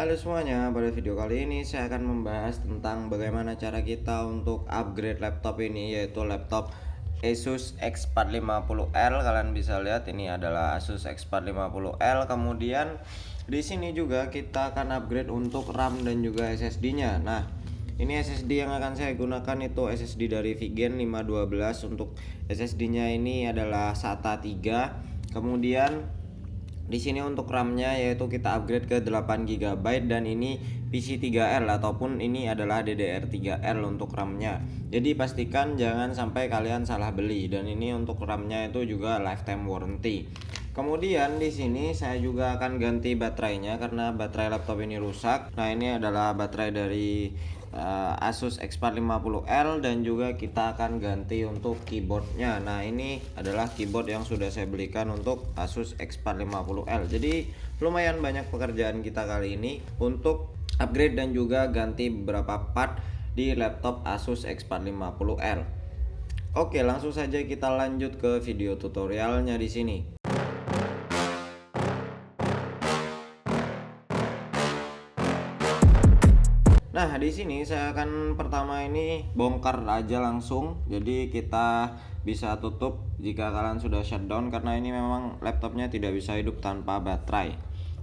Halo semuanya, pada video kali ini saya akan membahas tentang bagaimana cara kita untuk upgrade laptop ini, yaitu laptop Asus X450L. Kalian bisa lihat ini adalah Asus X450L. Kemudian di sini juga kita akan upgrade untuk RAM dan juga SSD-nya. Nah, ini SSD yang akan saya gunakan itu SSD dari Vigen 512. Untuk SSD-nya ini adalah SATA 3. Kemudian di sini untuk RAM-nya yaitu kita upgrade ke 8 GB dan ini PC3L ataupun ini adalah DDR3L untuk RAM-nya. Jadi pastikan jangan sampai kalian salah beli, dan ini untuk RAM-nya itu juga lifetime warranty. Kemudian di sini saya juga akan ganti baterainya karena baterai laptop ini rusak. Nah, ini adalah baterai dari Asus X450L dan juga kita akan ganti untuk keyboardnya. Nah, ini adalah keyboard yang sudah saya belikan untuk Asus X450L. Jadi lumayan banyak pekerjaan kita kali ini untuk upgrade dan juga ganti beberapa part di laptop Asus X450L. Oke, langsung saja kita lanjut ke video tutorialnya di sini. Nah, di sini saya akan pertama ini bongkar aja langsung. Jadi kita bisa tutup jika kalian sudah shutdown karena ini memang laptopnya tidak bisa hidup tanpa baterai.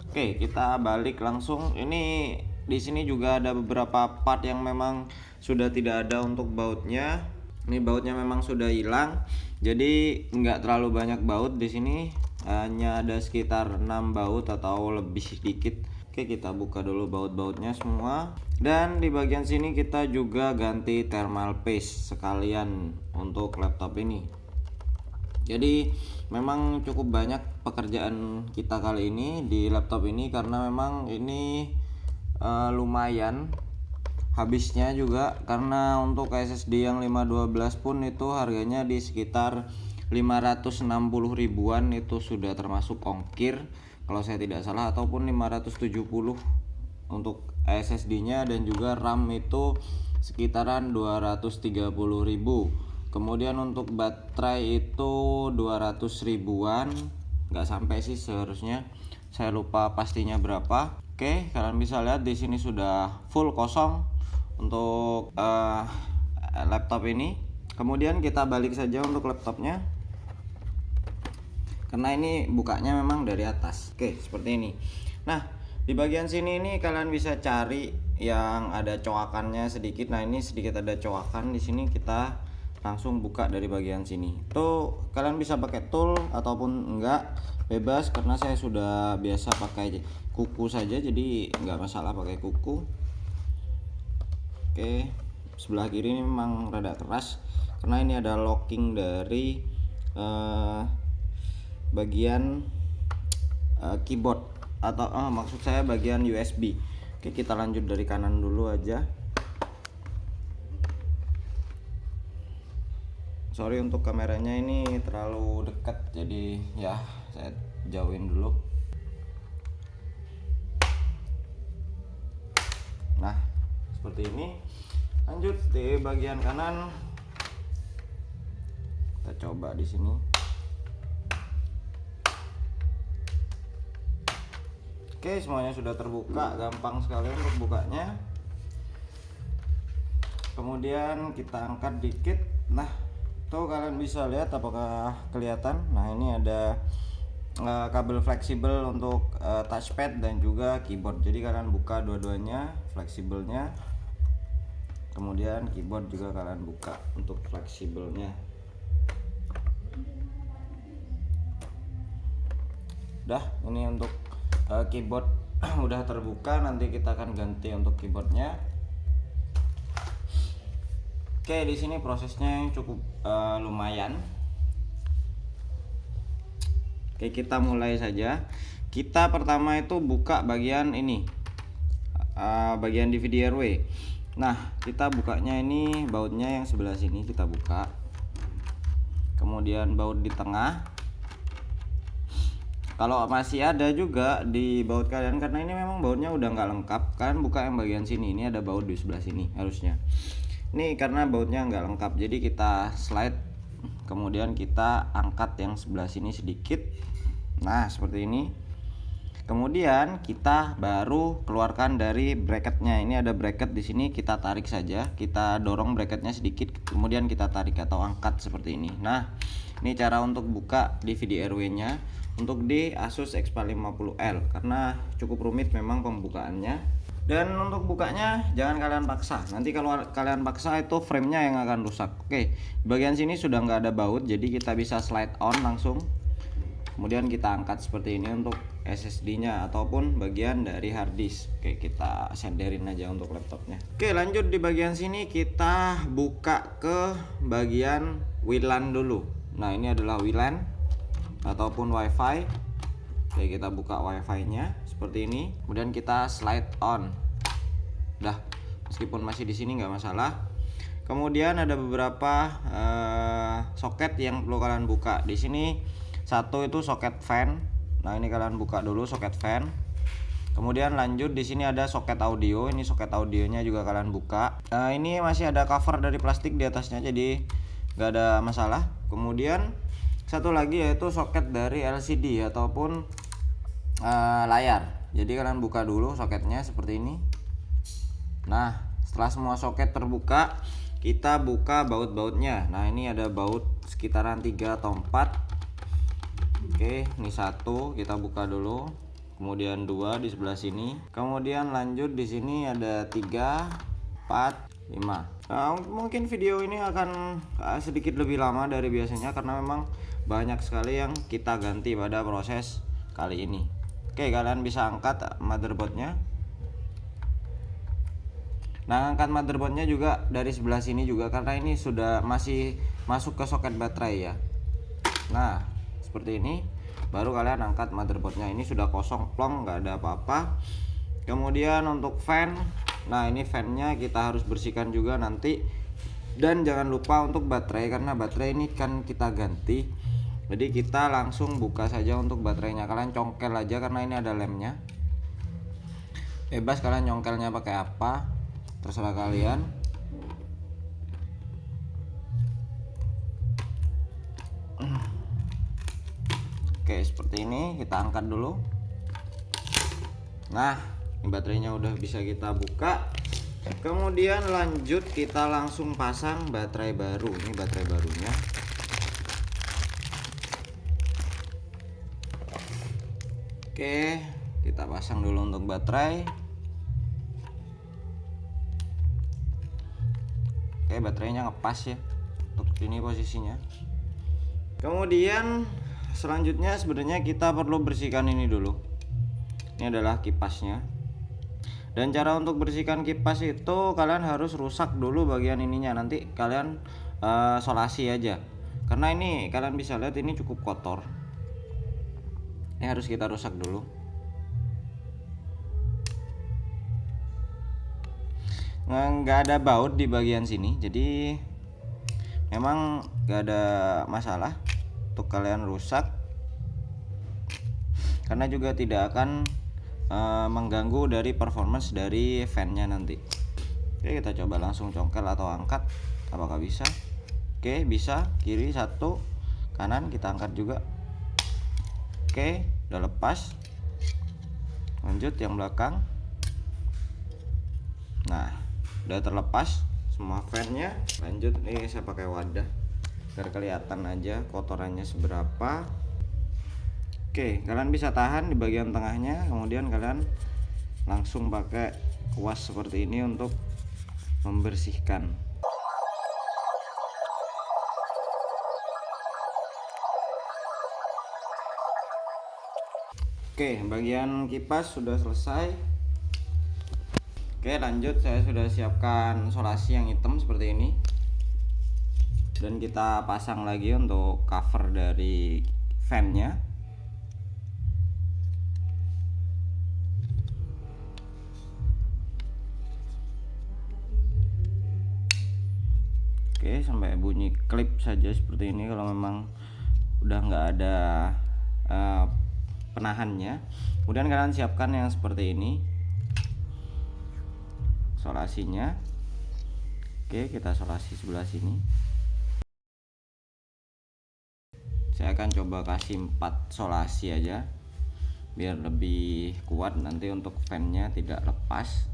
Oke, kita balik langsung. Ini di sini juga ada beberapa part yang memang sudah tidak ada untuk bautnya. Ini bautnya memang sudah hilang. Jadi nggak terlalu banyak baut di sini. Hanya ada sekitar 6 baut atau lebih sedikit. Oke, kita buka dulu baut-bautnya semua. Dan di bagian sini kita juga ganti thermal paste sekalian untuk laptop ini. Jadi memang cukup banyak pekerjaan kita kali ini di laptop ini karena memang ini lumayan habisnya juga, karena untuk SSD yang 512 pun itu harganya di sekitar 560 ribuan, itu sudah termasuk ongkir kalau saya tidak salah, ataupun 570 untuk SSD-nya, dan juga RAM itu sekitaran 230 ribu. Kemudian untuk baterai itu 200 ribuan, nggak sampai sih seharusnya, saya lupa pastinya berapa. Oke, kalian bisa lihat di sini sudah full kosong untuk laptop ini. Kemudian kita balik saja untuk laptopnya karena ini bukanya memang dari atas. Oke, seperti ini. Nah, di bagian sini ini kalian bisa cari yang ada coakannya sedikit. Nah, ini sedikit ada coakan di sini, kita langsung buka dari bagian sini. Tuh, kalian bisa pakai tool ataupun enggak, bebas, karena saya sudah biasa pakai kuku saja jadi enggak masalah pakai kuku. Oke, sebelah kiri ini memang rada keras karena ini ada locking dari bagian keyboard atau maksud saya bagian USB. Oke, kita lanjut dari kanan dulu aja. Sorry untuk kameranya ini terlalu dekat, jadi ya saya jauhin dulu. Nah, seperti ini. Lanjut di bagian kanan, kita coba di sini. Oke, semuanya sudah terbuka, gampang sekali untuk bukanya. Kemudian kita angkat dikit. Nah, tuh kalian bisa lihat, apakah kelihatan? Nah, ini ada kabel fleksibel untuk touchpad dan juga keyboard. Jadi kalian buka dua-duanya, fleksibelnya. Kemudian keyboard juga kalian buka untuk fleksibelnya. Udah, ini untuk keyboard udah terbuka. Nanti kita akan ganti untuk keyboardnya. Oke, di sini prosesnya cukup lumayan. Oke, kita mulai saja. Kita pertama itu buka bagian ini, bagian DVD RW. Nah, kita bukanya ini bautnya yang sebelah sini kita buka. Kemudian baut di tengah. Kalau masih ada juga di baut kalian, karena ini memang bautnya udah nggak lengkap, kalian buka yang bagian sini. Ini ada baut di sebelah sini harusnya. Ini karena bautnya nggak lengkap, jadi kita slide, kemudian kita angkat yang sebelah sini sedikit. Nah, seperti ini. Kemudian kita baru keluarkan dari bracketnya. Ini ada bracket di sini, kita tarik saja, kita dorong bracketnya sedikit, kemudian kita tarik atau angkat seperti ini. Nah, ini cara untuk buka DVD RW-nya untuk di Asus X450L karena cukup rumit memang pembukaannya. Dan untuk bukanya jangan kalian paksa. Nanti kalau kalian paksa itu framenya yang akan rusak. Oke, bagian sini sudah nggak ada baut, jadi kita bisa slide on langsung. Kemudian kita angkat seperti ini untuk SSD-nya ataupun bagian dari hard disk. Oke, kita senderin aja untuk laptopnya. Oke, lanjut di bagian sini kita buka ke bagian WLAN dulu. Nah, ini adalah WLAN ataupun WiFi. Oke, kita buka WiFi-nya seperti ini. Kemudian kita slide on. Dah, meskipun masih di sini nggak masalah. Kemudian ada beberapa soket yang perlu kalian buka. Di sini satu itu soket fan. Nah, ini kalian buka dulu soket fan. Kemudian lanjut di sini ada soket audio. Ini soket audionya juga kalian buka. Ini masih ada cover dari plastik di atasnya, jadi nggak ada masalah. Kemudian satu lagi yaitu soket dari LCD ataupun layar. Jadi kalian buka dulu soketnya seperti ini. Nah, setelah semua soket terbuka, kita buka baut-bautnya. Nah, ini ada baut sekitaran 3 atau 4. Oke, ini satu kita buka dulu. Kemudian 2 di sebelah sini. Kemudian lanjut di sini ada 3, 4, 5. Nah, mungkin video ini akan sedikit lebih lama dari biasanya karena memang banyak sekali yang kita ganti pada proses kali ini. Oke, kalian bisa angkat motherboardnya. Nah, angkat motherboardnya juga dari sebelah sini juga karena ini sudah masih masuk ke soket baterai ya. Nah, seperti ini. Baru kalian angkat motherboardnya. Ini sudah kosong plong, nggak ada apa-apa. Kemudian untuk fan, nah ini fannya kita harus bersihkan juga nanti. Dan jangan lupa untuk baterai karena baterai ini kan kita ganti. Jadi kita langsung buka saja untuk baterainya. Kalian congkel aja karena ini ada lemnya. Bebas kalian nyongkelnya pakai apa, terserah kalian. Oke, seperti ini kita angkat dulu. Nah, ini baterainya udah bisa kita buka. Kemudian lanjut kita langsung pasang baterai baru. Ini baterai barunya. Oke, kita pasang dulu untuk baterai. Oke, baterainya ngepas ya. Untuk ini posisinya. Kemudian selanjutnya sebenarnya kita perlu bersihkan ini dulu. Ini adalah kipasnya. Dan cara untuk bersihkan kipas itu kalian harus rusak dulu bagian ininya. Nanti kalian solasi aja. Karena ini kalian bisa lihat ini cukup kotor. Ini harus kita rusak dulu. Nggak ada baut di bagian sini, jadi memang nggak ada masalah untuk kalian rusak karena juga tidak akan mengganggu dari performance dari fan-nya nanti. Oke, kita coba langsung congkel atau angkat apakah bisa. Oke, bisa. Kiri satu, kanan kita angkat juga. Oke, udah lepas. Lanjut yang belakang. Nah, udah terlepas semua fan-nya. Lanjut nih saya pakai wadah biar kelihatan aja kotorannya seberapa. Oke, kalian bisa tahan di bagian tengahnya, kemudian kalian langsung pakai kuas seperti ini untuk membersihkan. Oke, bagian kipas sudah selesai. Oke, lanjut saya sudah siapkan solasi yang hitam seperti ini. Dan kita pasang lagi untuk cover dari fan-nya. Oke, sampai bunyi klip saja seperti ini kalau memang udah nggak ada penahannya. Kemudian kalian siapkan yang seperti ini solasinya. Oke, kita solasi sebelah sini. Saya akan coba kasih 4 solasi aja biar lebih kuat nanti untuk fan-nya tidak lepas.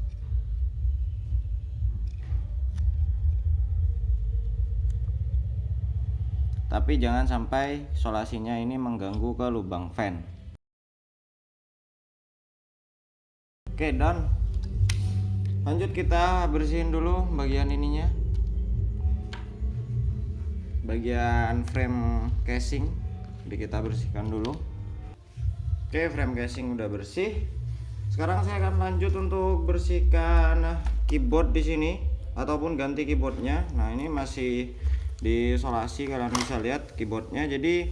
Tapi jangan sampai solasinya ini mengganggu ke lubang fan. Oke, done. Lanjut kita bersihin dulu bagian ininya, bagian frame casing. Jadi kita bersihkan dulu. Oke, frame casing udah bersih. Sekarang saya akan lanjut untuk bersihkan keyboard di sini ataupun ganti keyboardnya. Nah, ini masih disolasi, kalian bisa lihat keyboardnya. Jadi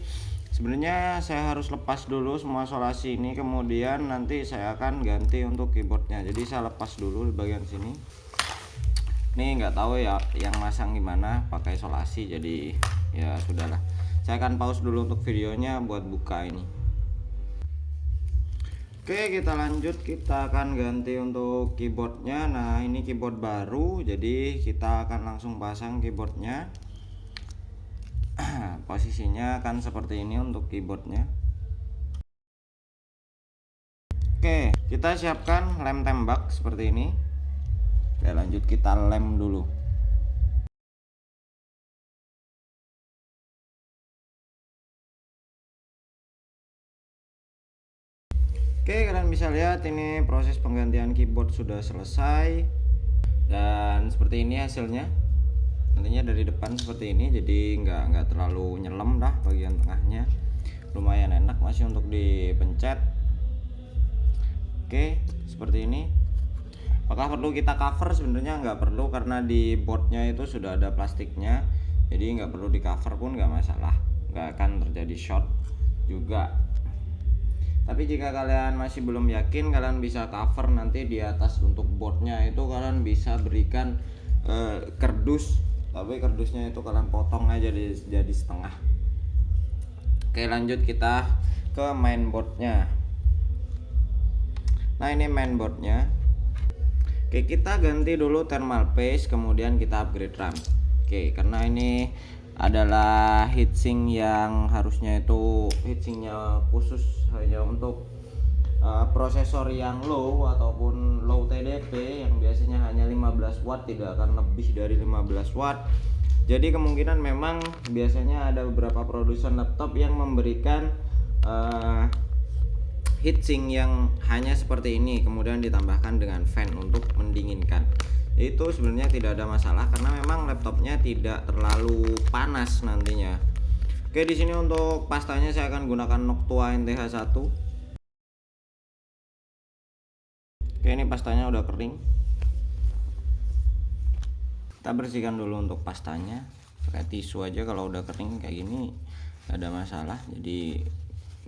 sebenarnya saya harus lepas dulu semua solasi ini, kemudian nanti saya akan ganti untuk keyboardnya. Jadi saya lepas dulu di bagian sini. Ini nggak tahu ya yang masang gimana pakai solasi, jadi ya sudahlah. Saya akan pause dulu untuk videonya buat buka ini. Oke, kita lanjut, kita akan ganti untuk keyboardnya. Nah, ini keyboard baru, jadi kita akan langsung pasang keyboardnya. Posisinya akan seperti ini untuk keyboardnya. Oke, kita siapkan lem tembak seperti ini. Oke, lanjut kita lem dulu. Oke, kalian bisa lihat ini proses penggantian keyboard sudah selesai. Dan seperti ini hasilnya. Nantinya dari depan seperti ini, jadi nggak terlalu nyelam dah bagian tengahnya, lumayan enak masih untuk dipencet. Oke, seperti ini. Apakah perlu kita cover? Sebenarnya nggak perlu, karena di boardnya itu sudah ada plastiknya, jadi nggak perlu di cover pun nggak masalah, nggak akan terjadi short juga. Tapi jika kalian masih belum yakin, kalian bisa cover nanti di atas untuk boardnya itu kalian bisa berikan kardus. Tapi kardusnya itu kalian potong aja jadi setengah. Oke, lanjut kita ke mainboardnya. Nah, ini mainboardnya. Oke, kita ganti dulu thermal paste, kemudian kita upgrade RAM. Oke, karena ini adalah heatsink yang harusnya itu heatsinknya khusus hanya untuk prosesor yang low ataupun low TDP yang biasanya hanya 15 watt, tidak akan lebih dari 15 watt. Jadi kemungkinan memang biasanya ada beberapa produsen laptop yang memberikan heatsink yang hanya seperti ini, kemudian ditambahkan dengan fan untuk mendinginkan. Itu sebenarnya tidak ada masalah karena memang laptopnya tidak terlalu panas nantinya. Oke, di sini untuk pastanya saya akan gunakan Noctua NTH1. Oke, ini pastanya udah kering. Kita bersihkan dulu untuk pastanya pakai tisu aja. Kalau udah kering kayak gini gak ada masalah, jadi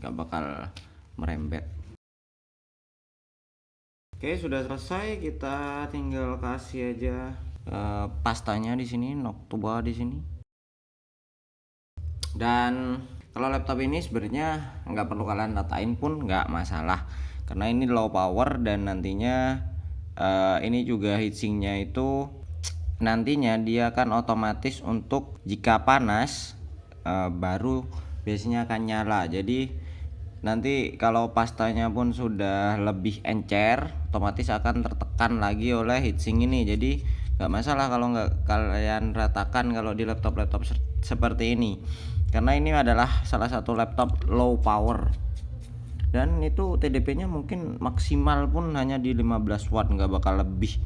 gak bakal merembet. Oke, sudah selesai. Kita tinggal kasih aja pastanya di sini, Noctua di sini. Dan kalau laptop ini sebenarnya nggak perlu kalian ratain pun nggak masalah, karena ini low power dan nantinya ini juga heatsinknya itu nantinya dia akan otomatis untuk jika panas baru biasanya akan nyala. Jadi nanti kalau pastanya pun sudah lebih encer, otomatis akan tertekan lagi oleh heatsink ini. Jadi nggak masalah kalau nggak kalian ratakan kalau di laptop-laptop seperti ini, karena ini adalah salah satu laptop low power dan itu TDP-nya mungkin maksimal pun hanya di 15 watt, nggak bakal lebih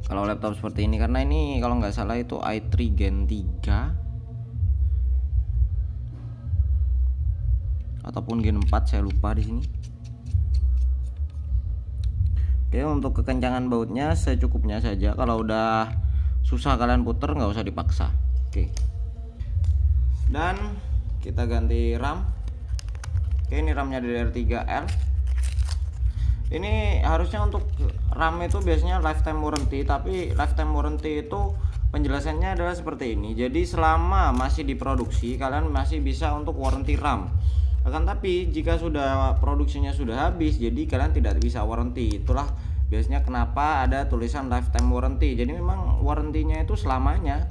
kalau laptop seperti ini. Karena ini kalau nggak salah itu i3 Gen 3 ataupun Gen 4, saya lupa di sini. Oke, untuk kekencangan bautnya secukupnya saja. Kalau udah susah kalian puter nggak usah dipaksa. Oke, dan kita ganti RAM. Oke, ini RAM-nya DDR3L. Ini harusnya untuk RAM itu biasanya lifetime warranty, tapi lifetime warranty itu penjelasannya adalah seperti ini. Jadi selama masih diproduksi kalian masih bisa untuk warranty RAM. Akan tapi jika sudah produksinya sudah habis, jadi kalian tidak bisa warranty. Itulah biasanya kenapa ada tulisan lifetime warranty. Jadi memang warrantinya itu selamanya,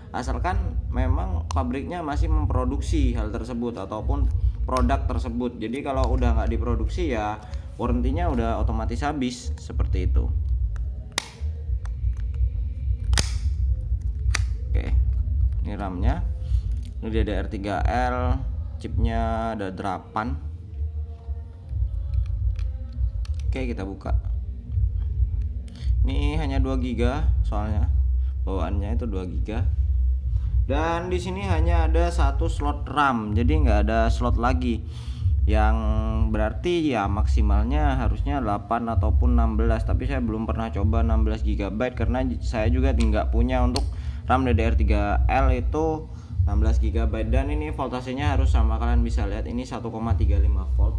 asalkan memang pabriknya masih memproduksi hal tersebut ataupun produk tersebut. Jadi kalau udah nggak diproduksi ya warrantinya udah otomatis habis seperti itu. Oke, ini RAM-nya, ini DDR3L, chipnya ada 8. Oke, kita buka. Ini hanya 2 GB soalnya bawaannya itu 2 GB. Dan di sini hanya ada satu slot RAM, jadi nggak ada slot lagi. Yang berarti ya maksimalnya harusnya 8 ataupun 16, tapi saya belum pernah coba 16 GB karena saya juga nggak punya untuk RAM DDR3L itu 16 GB. Dan ini voltasenya harus sama, kalian bisa lihat ini 1,35 volt.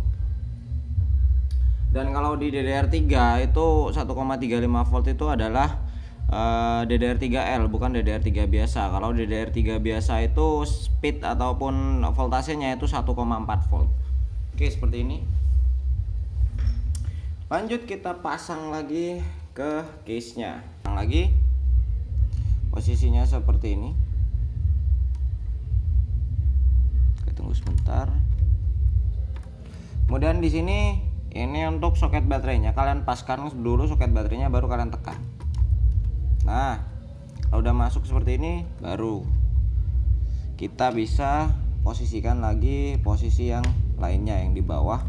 Dan kalau di DDR3 itu 1,35 volt itu adalah DDR3L, bukan DDR3 biasa. Kalau DDR3 biasa itu speed ataupun voltasenya itu 1,4 volt. Oke, seperti ini. Lanjut kita pasang lagi ke case-nya. Pasang lagi. Posisinya seperti ini. Kita tunggu sebentar. Kemudian di sini ini untuk soket baterainya, kalian paskan dulu soket baterainya baru kalian tekan. Nah, kalau udah masuk seperti ini baru kita bisa posisikan lagi posisi yang lainnya yang di bawah.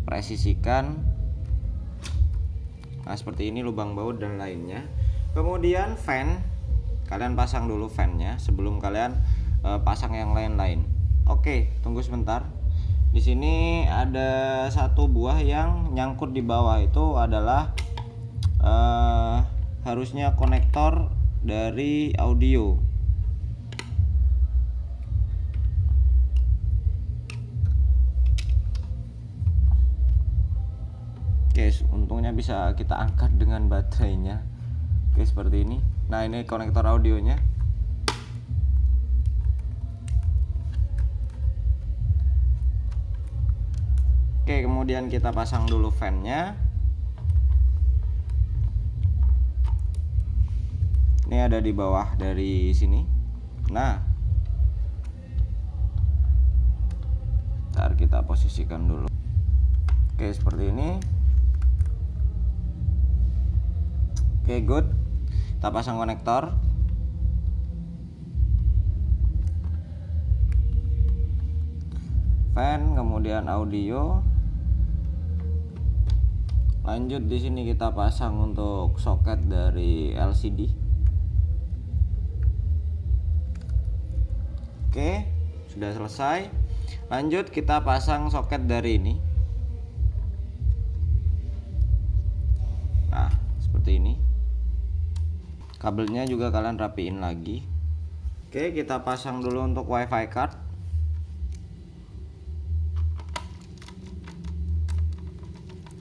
Presisikan. Nah, seperti ini lubang baut dan lainnya. Kemudian fan, kalian pasang dulu fan-nya sebelum kalian pasang yang lain-lain. Oke, tunggu sebentar. Di sini ada satu buah yang nyangkut di bawah, itu adalah harusnya konektor dari audio. Oke, untungnya bisa kita angkat dengan baterainya. Oke, seperti ini. Nah, ini konektor audionya. Oke, kemudian kita pasang dulu fan-nya. Ini ada di bawah dari sini. Nah, ntar kita posisikan dulu. Oke, seperti ini. Oke, good. Kita pasang konektor. Fan, kemudian audio. Lanjut di sini kita pasang untuk soket dari LCD. Oke, sudah selesai. Lanjut kita pasang soket dari ini. Nah, seperti ini. Kabelnya juga kalian rapiin lagi. Oke, kita pasang dulu untuk WiFi card.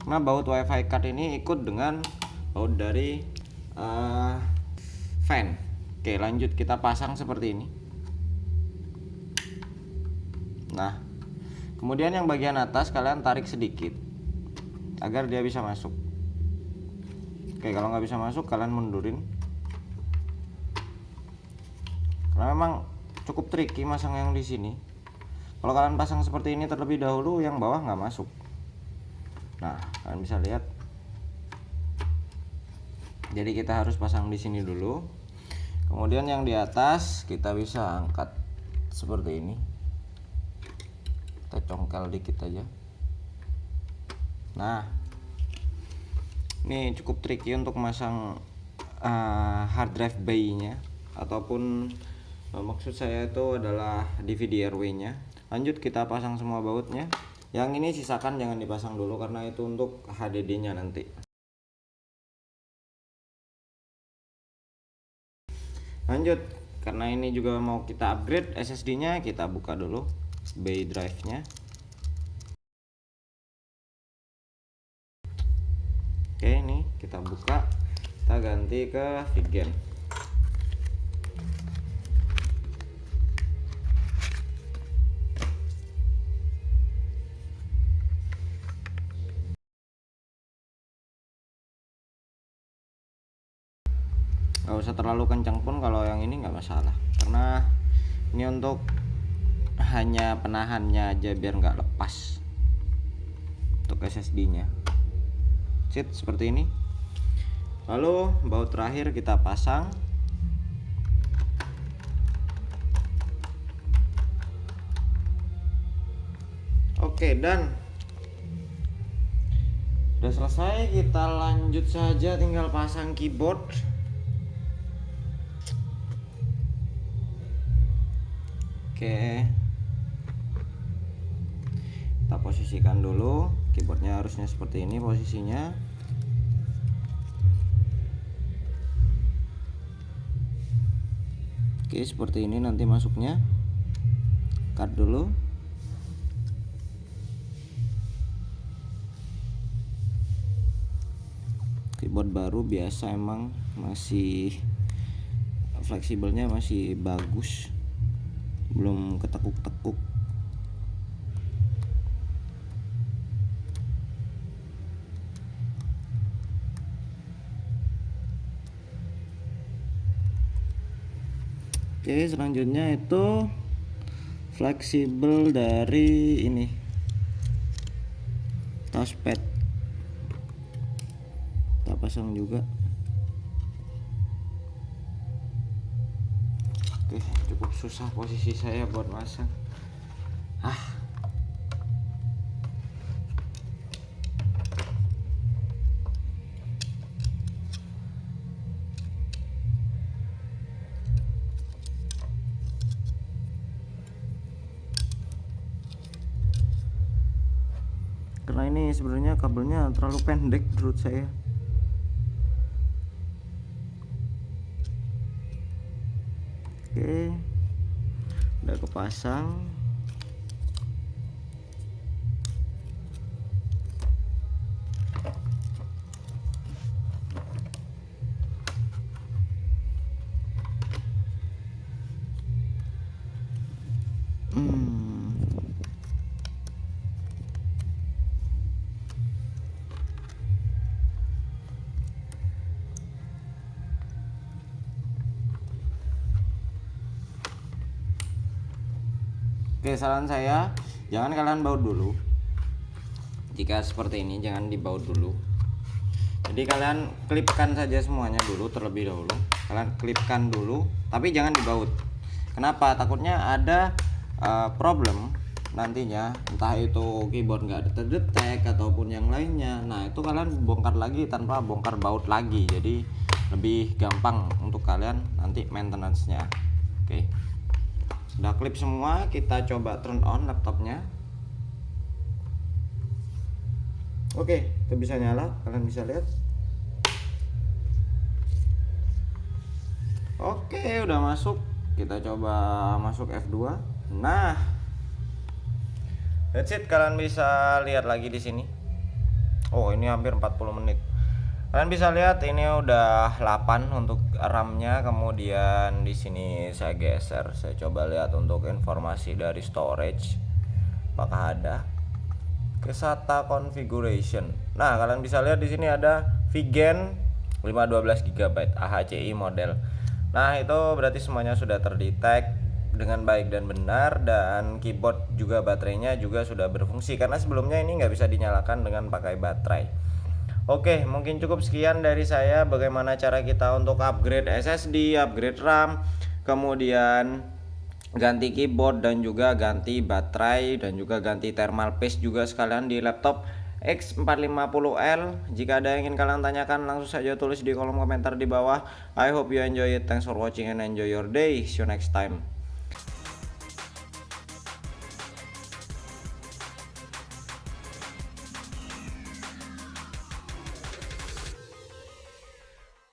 Nah, baut WiFi card ini ikut dengan baut dari fan. Oke, lanjut kita pasang seperti ini. Nah, kemudian yang bagian atas kalian tarik sedikit agar dia bisa masuk. Oke, kalau nggak bisa masuk kalian mundurin. Karena memang cukup tricky masang yang di sini. Kalau kalian pasang seperti ini terlebih dahulu, yang bawah nggak masuk. Nah, kalian bisa lihat. Jadi kita harus pasang di sini dulu. Kemudian yang di atas kita bisa angkat seperti ini. Kita congkel dikit aja. Nah, ini cukup tricky untuk masang hard drive bay-nya ataupun maksud saya itu adalah DVD RW-nya. Lanjut kita pasang semua bautnya. Yang ini sisakan jangan dipasang dulu karena itu untuk HDD-nya nanti. Lanjut, karena ini juga mau kita upgrade SSD-nya, kita buka dulu bay drive-nya. Oke, ini kita buka, kita ganti ke VGame. Gak usah terlalu kencang pun, kalau yang ini nggak masalah karena ini untuk hanya penahannya aja biar nggak lepas untuk SSD-nya. Seperti ini. Lalu baut terakhir kita pasang. Oke, dan udah selesai. Kita lanjut saja, tinggal pasang keyboard. Oke, kita posisikan dulu. Keyboardnya harusnya seperti ini posisinya. Oke, seperti ini nanti masuknya. Cut dulu. Keyboard baru biasa emang masih fleksibelnya masih bagus, belum ketekuk-tekuk. Oke, selanjutnya itu fleksibel dari ini touchpad, kita pasang juga. Oke, cukup susah posisi saya buat masang. Karena ini sebenarnya kabelnya terlalu pendek menurut saya. Oke, udah kepasang. Oke, saran saya jangan kalian baut dulu. Jika seperti ini jangan dibaut dulu. Jadi kalian klipkan saja semuanya dulu terlebih dahulu. Kalian klipkan dulu, tapi jangan dibaut. Kenapa? Takutnya ada problem nantinya, entah itu keyboard nggak terdetek ataupun yang lainnya. Nah, itu kalian bongkar lagi tanpa bongkar baut lagi. Jadi lebih gampang untuk kalian nanti maintenance-nya. Oke. Udah klip semua, kita coba turn on laptopnya. Oke, itu bisa nyala, kalian bisa lihat. Oke, udah masuk. Kita coba masuk F2. Nah, that's it. Kalian bisa lihat lagi di sini. Oh, ini hampir 40 menit. Kalian bisa lihat ini udah 8 untuk RAM-nya, kemudian di sini saya geser. Saya coba lihat untuk informasi dari storage. Apakah ada? Ke SATA configuration. Nah, kalian bisa lihat di sini ada VGen 512 GB AHCI model. Nah, itu berarti semuanya sudah terdetek dengan baik dan benar, dan keyboard juga baterainya juga sudah berfungsi karena sebelumnya ini nggak bisa dinyalakan dengan pakai baterai. Oke, mungkin cukup sekian dari saya bagaimana cara kita untuk upgrade SSD, upgrade RAM, kemudian ganti keyboard dan juga ganti baterai dan juga ganti thermal paste juga sekalian di laptop X450L. Jika ada yang ingin kalian tanyakan langsung saja tulis di kolom komentar di bawah. I hope you enjoy it. Thanks for watching and enjoy your day. See you next time.